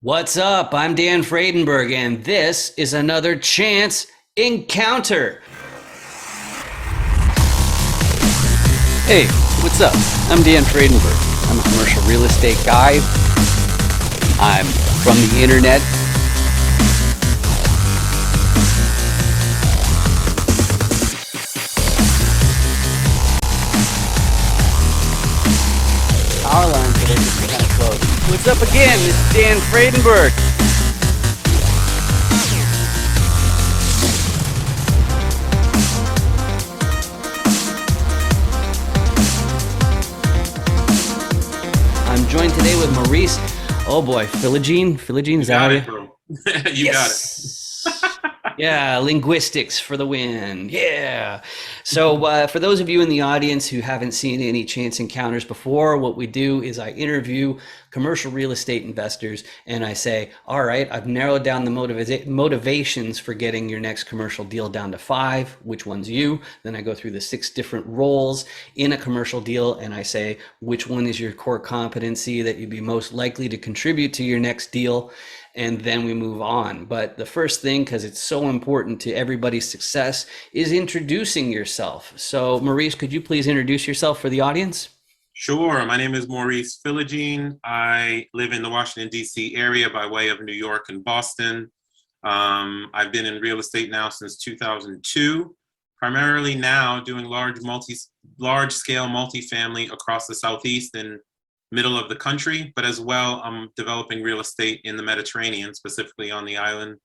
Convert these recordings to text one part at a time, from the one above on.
What's up? I'm Dan Fredenberg, and this is another Chance Encounter. Hey, what's up? I'm Dan Fredenberg. I'm a commercial real estate guy. I'm from the internet. Power line today is kind of close. What's up again? This is Dan Fredenberg. I'm joined today with Maurice. Oh boy, Philogene? Philogene, is that how Got you? it, bro. You got it. Yes. Yeah, linguistics for the win. Yeah. So, for those of you in the audience who haven't seen any Chance Encounters before, what we do is I interview commercial real estate investors and I say, all right, I've narrowed down the motivations for getting your next commercial deal down to five. Which one's you? Then I go through the six different roles in a commercial deal and I say, which one is your core competency that you'd be most likely to contribute to your next deal? And then we move on. But the first thing, because it's so important to everybody's success, is introducing yourself. So, Maurice, could you please introduce yourself for the audience? Sure. My name is Maurice Philogene. I live in the Washington, D.C. area by way of New York and Boston. I've been in real estate now since 2002, primarily now doing large scale multifamily across the Southeast and middle of the country, but as well, I'm developing real estate in the Mediterranean, specifically on the island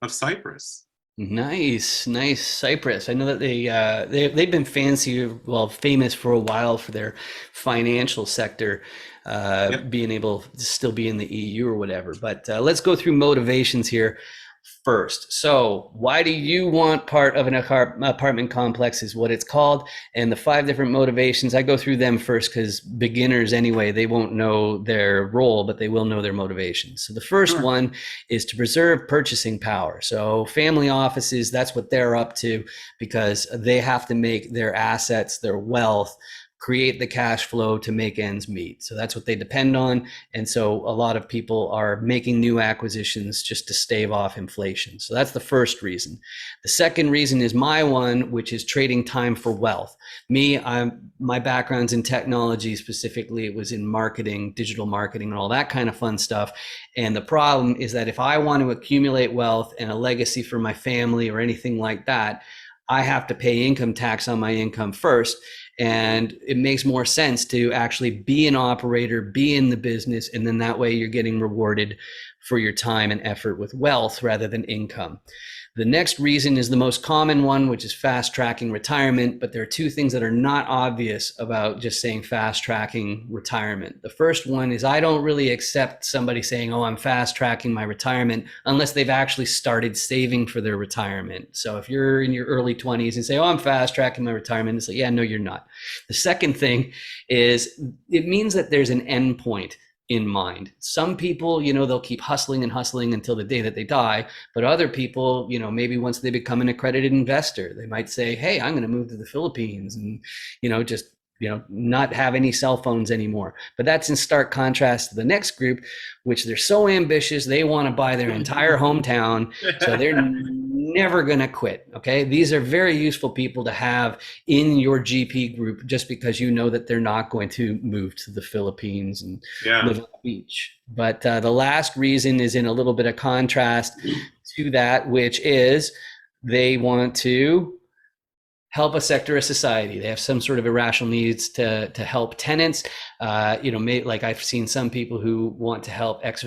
of Cyprus. Nice, nice. Cyprus. I know that they've been famous for a while for their financial sector, Yep. being able to still be in the EU or whatever. But let's go through motivations here first. So, why do you want part of an apartment complex is what it's called, and the five different motivations. I go through them first because beginners anyway, they won't know their role, but they will know their motivations. So the first Sure. one is to preserve purchasing power. So family offices, that's what they're up to because they have to make their assets, their wealth, create the cash flow to make ends meet. So that's what they depend on. And so a lot of people are making new acquisitions just to stave off inflation. So that's the first reason. The second reason is my one, which is trading time for wealth. My background's in technology, specifically it was in marketing, digital marketing, and all that kind of fun stuff. And the problem is that if I want to accumulate wealth and a legacy for my family or anything like that, I have to pay income tax on my income first. And it makes more sense to actually be an operator, be in the business, and then that way you're getting rewarded for your time and effort with wealth rather than income. The next reason is the most common one, which is fast tracking retirement. But there are two things that are not obvious about just saying fast tracking retirement. The first one is I don't really accept somebody saying, oh, I'm fast tracking my retirement unless they've actually started saving for their retirement. So if you're in your early 20s and say, oh, I'm fast tracking my retirement, it's like, yeah, no, you're not. The second thing is it means that there's an end point in mind. Some people, they'll keep hustling and hustling until the day that they die. But other people, maybe once they become an accredited investor, they might say, hey, I'm going to move to the Philippines and, just not have any cell phones anymore. But that's in stark contrast to the next group, which they're so ambitious, they want to buy their entire hometown. So they're never going to quit. Okay. These are very useful people to have in your GP group just because you know that they're not going to move to the Philippines and Yeah. live on the beach. But the last reason is in a little bit of contrast to that, which is they want to help a sector of society. They have some sort of irrational needs to help tenants. Like I've seen some people who want to help ex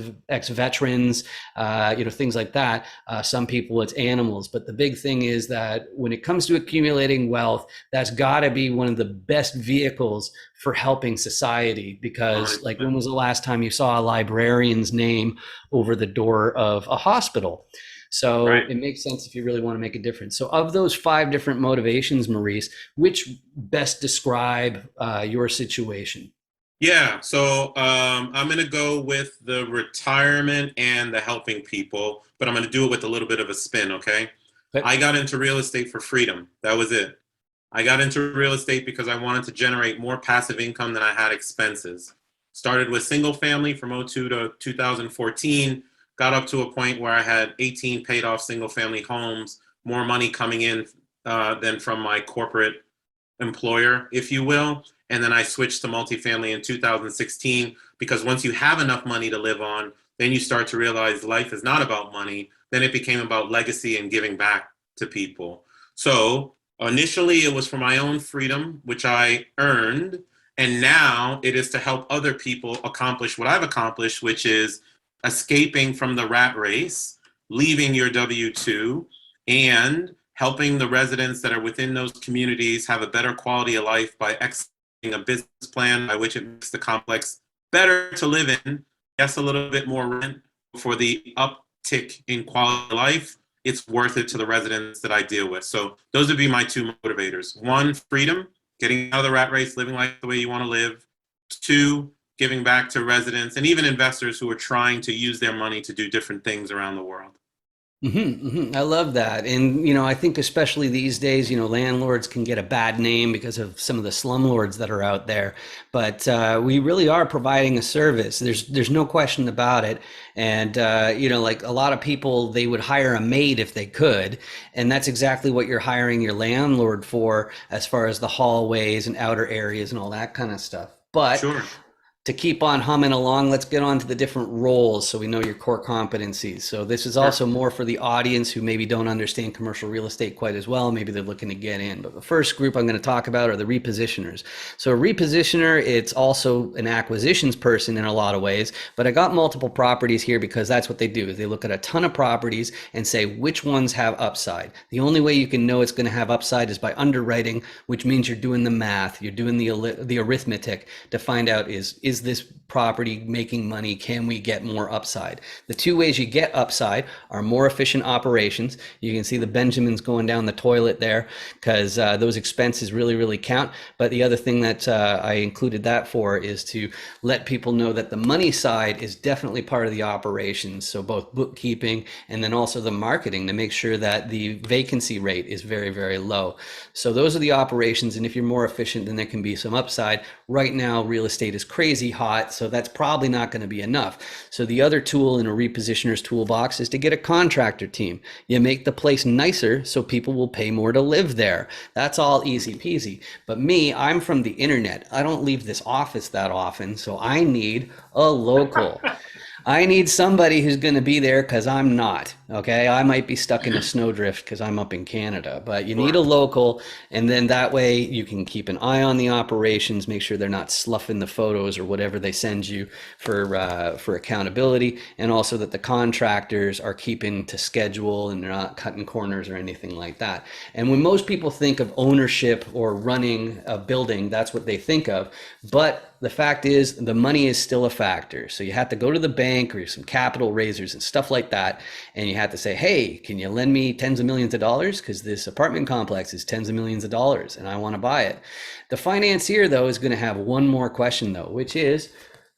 veterans, things like that. Some people it's animals, but the big thing is that when it comes to accumulating wealth, that's got to be one of the best vehicles for helping society. Because like, when 100%. was the last time you saw a librarian's name over the door of a hospital? So Right. it makes sense if you really want to make a difference. So of those five different motivations, Maurice, which best describe your situation? Yeah, so I'm going to go with the retirement and the helping people, but I'm going to do it with a little bit of a spin, okay? I But got into real estate for freedom. That was it. I got into real estate because I wanted to generate more passive income than I had expenses. Started with single family from '02 to 2014, got up to a point where I had 18 paid off single family homes, more money coming in than from my corporate employer, if you will. And then I switched to multifamily in 2016 because once you have enough money to live on, then you start to realize life is not about money. Then it became about legacy and giving back to people. So initially it was for my own freedom, which I earned. And now it is to help other people accomplish what I've accomplished, which is escaping from the rat race, leaving your W-2, and helping the residents that are within those communities have a better quality of life by executing a business plan by which it makes the complex better to live in. Yes, a little bit more rent for the uptick in quality of life. It's worth it to the residents that I deal with. So those would be my two motivators. One, freedom, getting out of the rat race, living life the way you want to live. Two, giving back to residents and even investors who are trying to use their money to do different things around the world. I love that. And, you know, I think especially these days, you know, landlords can get a bad name because of some of the slumlords that are out there. But we really are providing a service. There's no question about it. And, you know, like a lot of people, they would hire a maid if they could. And that's exactly what you're hiring your landlord for, as far as the hallways and outer areas and all that kind of stuff. But Sure. to keep on humming along, let's get on to the different roles so we know your core competencies. So this is Sure. also more for the audience who maybe don't understand commercial real estate quite as well. Maybe they're looking to get in. But the first group I'm going to talk about are the repositioners. So a repositioner, it's also an acquisitions person in a lot of ways, but I got multiple properties here because that's what they do, is they look at a ton of properties and say which ones have upside. The only way you can know it's going to have upside is by underwriting, which means you're doing the math, you're doing the arithmetic to find out is this property making money? Can we get more upside? The two ways you get upside are more efficient operations. You can see the Benjamins going down the toilet there because those expenses really count. But the other thing that I included that for is to let people know that the money side is definitely part of the operations. So both bookkeeping and then also the marketing to make sure that the vacancy rate is very low. So those are the operations. And if you're more efficient, then there can be some upside. Right now, real estate is crazy hot, so that's probably not going to be enough. So the other tool in a repositioner's toolbox is to get a contractor team. You make the place nicer so people will pay more to live there. That's all easy peasy. But me, I'm from the internet. I don't leave this office that often, so I need a local. I need somebody who's going to be there because I'm not. Okay. I might be stuck in a snowdrift because I'm up in Canada, but you need a Sure. local. And then that way you can keep an eye on the operations, make sure they're not sloughing the photos or whatever they send you for accountability. And also that the contractors are keeping to schedule and they're not cutting corners or anything like that. And when most people think of ownership or running a building, that's what they think of. But the fact is the money is still a factor. So you have to go to the bank or some capital raisers and stuff like that. And you have to say, hey, can you lend me tens of millions of dollars? Because this apartment complex is tens of millions of dollars and I want to buy it. The financier, though, is going to have one more question, though, which is,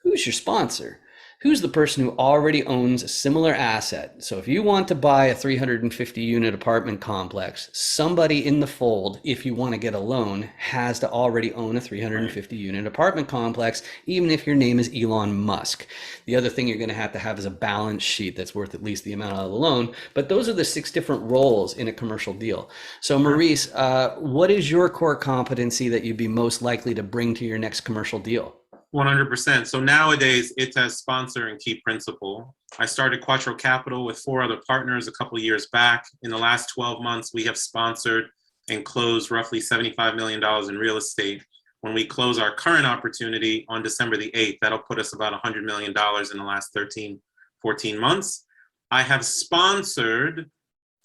who's your sponsor? Who's the person who already owns a similar asset? So if you want to buy a 350 unit apartment complex, somebody in the fold, if you want to get a loan, has to already own a 350 unit apartment complex, even if your name is Elon Musk. The other thing you're going to have is a balance sheet that's worth at least the amount of the loan. But those are the 6 different roles in a commercial deal. So Maurice, what is your core competency that you'd be most likely to bring to your next commercial deal? 100%. So nowadays it's as sponsor and key principal. I started Quattro Capital with 4 other partners a couple of years back. In the last 12 months, we have sponsored and closed roughly $75 million in real estate. When we close our current opportunity on December the 8th, that'll put us about $100 million in the last 13, 14 months. I have sponsored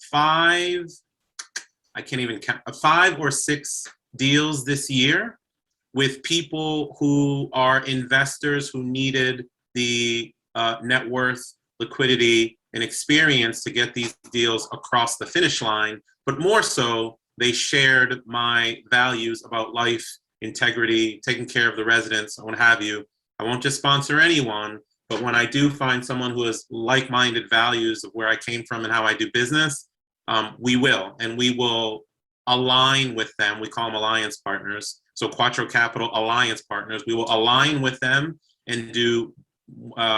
5, I can't even count, 5 or 6 deals this year with people who are investors who needed the net worth, liquidity, and experience to get these deals across the finish line. But more so, they shared my values about life, integrity, taking care of the residents, and what have you. I won't just sponsor anyone, but when I do find someone who has like-minded values of where I came from and how I do business, we will. And we will align with them. We call them alliance partners. So Quattro Capital Alliance Partners, we will align with them and do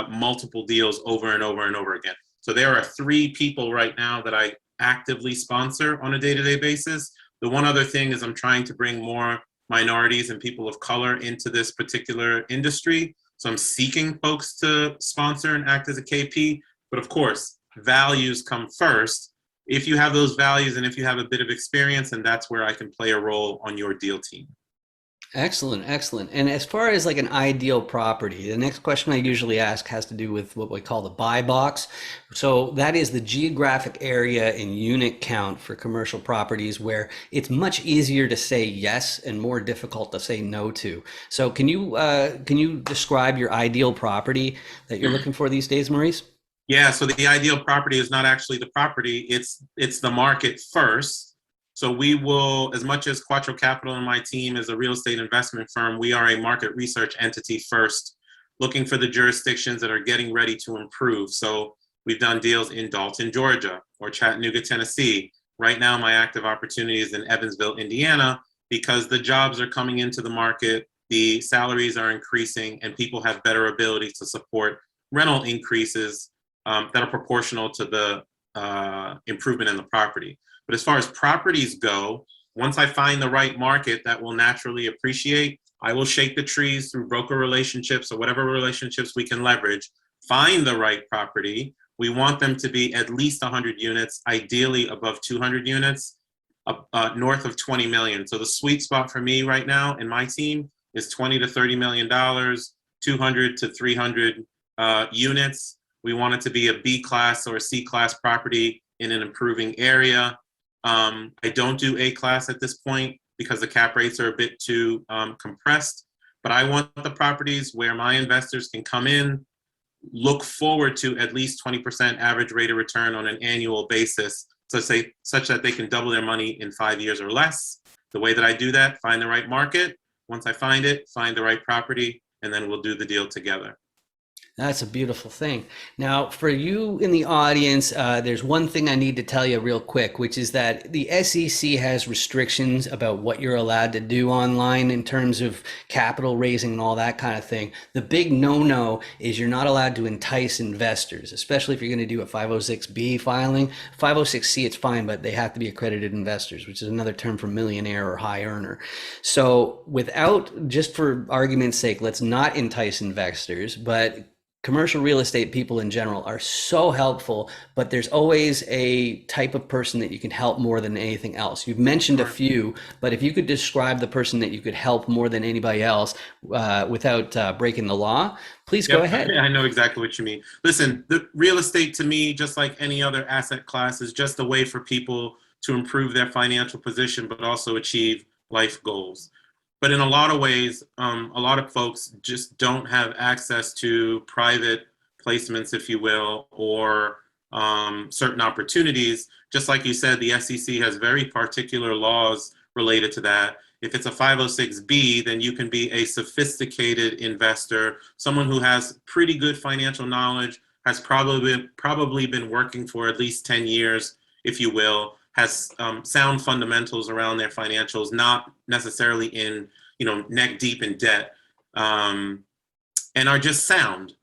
multiple deals over and over and over again. So there are 3 people right now that I actively sponsor on a day-to-day basis. The one other thing is I'm trying to bring more minorities and people of color into this particular industry. So I'm seeking folks to sponsor and act as a KP. But of course, values come first. If you have those values and if you have a bit of experience, and that's where I can play a role on your deal team. Excellent, excellent. And as far as like an ideal property, the next question I usually ask has to do with what we call the buy box. So that is the geographic area and unit count for commercial properties where it's much easier to say yes and more difficult to say no to. So can you describe your ideal property that you're looking for these days, Maurice? Yeah, so the ideal property is not actually the property, it's the market first. So we will, as much as Quattro Capital and my team is a real estate investment firm, we are a market research entity first, looking for the jurisdictions that are getting ready to improve. So we've done deals in Dalton, Georgia, or Chattanooga, Tennessee. Right now, my active opportunity is in Evansville, Indiana, because the jobs are coming into the market, the salaries are increasing, and people have better ability to support rental increases that are proportional to the improvement in the property. But as far as properties go, once I find the right market that will naturally appreciate, I will shake the trees through broker relationships or whatever relationships we can leverage, find the right property. We want them to be at least 100 units, ideally above 200 units, north of 20 million. So the sweet spot for me right now and my team is 20 to 30 million dollars, 200 to 300 units. We want it to be a B class or a C class property in an improving area. I don't do A class at this point because the cap rates are a bit too compressed, but I want the properties where my investors can come in, look forward to at least 20% average rate of return on an annual basis, such that they can double their money in 5 years or less. The way that I do that, find the right market. Once I find it, find the right property, and then we'll do the deal together. That's a beautiful thing. Now, for you in the audience, there's one thing I need to tell you real quick, which is that the SEC has restrictions about what you're allowed to do online in terms of capital raising and all that kind of thing. The big no-no is you're not allowed to entice investors, especially if you're going to do a 506B filing. 506C, it's fine, but they have to be accredited investors, which is another term for millionaire or high earner. So without, just for argument's sake, let's not entice investors, but commercial real estate people in general are so helpful, but there's always a type of person that you can help more than anything else. You've mentioned a few, but if you could describe the person that you could help more than anybody else without breaking the law, please go ahead. I know exactly what you mean. Listen, the real estate to me, just like any other asset class, is just a way for people to improve their financial position, but also achieve life goals. But in a lot of ways, a lot of folks just don't have access to private placements, if you will, or certain opportunities. Just like you said, the SEC has very particular laws related to that. If it's a 506B, then you can be a sophisticated investor, someone who has pretty good financial knowledge, has probably been working for at least 10 years, if you will, has sound fundamentals around their financials, not necessarily in, neck deep in debt, and are just sound.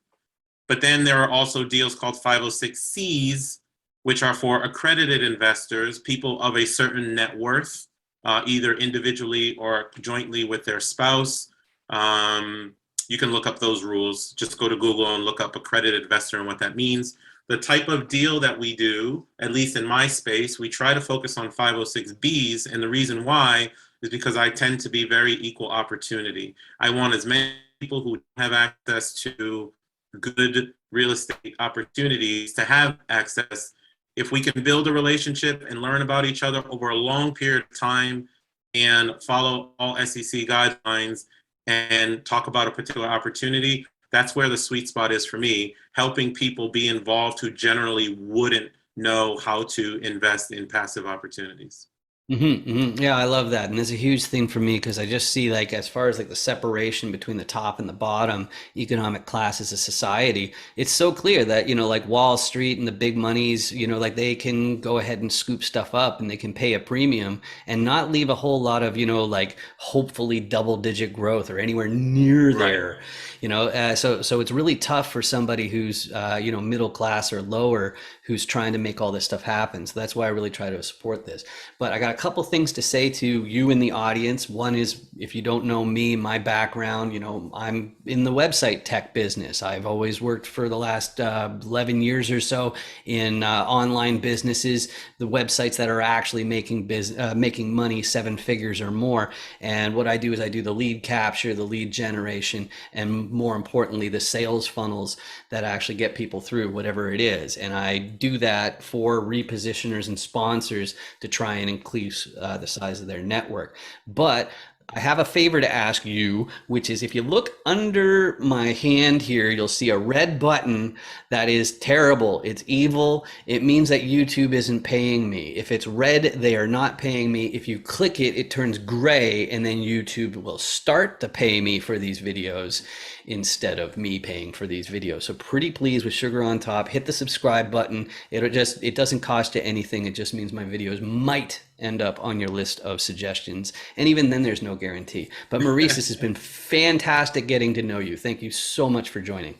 But then there are also deals called 506Cs, which are for accredited investors, people of a certain net worth, either individually or jointly with their spouse. You can look up those rules. Just go to Google and look up accredited investor and what that means. The type of deal that we do, at least in my space, we try to focus on 506Bs. And the reason why is because I tend to be very equal opportunity. I want as many people who have access to good real estate opportunities to have access. If we can build a relationship and learn about each other over a long period of time and follow all SEC guidelines and talk about a particular opportunity, that's where the sweet spot is for me, helping people be involved who generally wouldn't know how to invest in passive opportunities. Yeah, I love that. And it's a huge thing for me because I just see like as far as like the separation between the top and the bottom economic classes of society, it's so clear that, like Wall Street and the big monies, like they can go ahead and scoop stuff up and they can pay a premium and not leave a whole lot of, like hopefully double digit growth or anywhere near Right. there. So it's really tough for somebody who's middle class or lower who's trying to make all this stuff happen. So that's why I really try to support this. But I got a couple things to say to you in the audience. One is, if you don't know me, my background, I'm in the website tech business. I've always worked for the last 11 years or so in online businesses, the websites that are actually making money, seven figures or more. And what I do is I do the lead capture, the lead generation, and more importantly, the sales funnels that actually get people through whatever it is. And I do that for repositioners and sponsors to try and increase the size of their network. But I have a favor to ask you, which is if you look under my hand here, you'll see a red button that is terrible. It's evil. It means that YouTube isn't paying me. If it's red, they are not paying me. If you click it, it turns gray, and then YouTube will start to pay me for these videos instead of me paying for these videos. So pretty please, with sugar on top, hit the subscribe button. It doesn't cost you anything. It just means my videos might end up on your list of suggestions. And even then, there's no guarantee. But Maurice, this has been fantastic getting to know you. Thank you so much for joining.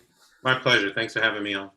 My pleasure. Thanks for having me on.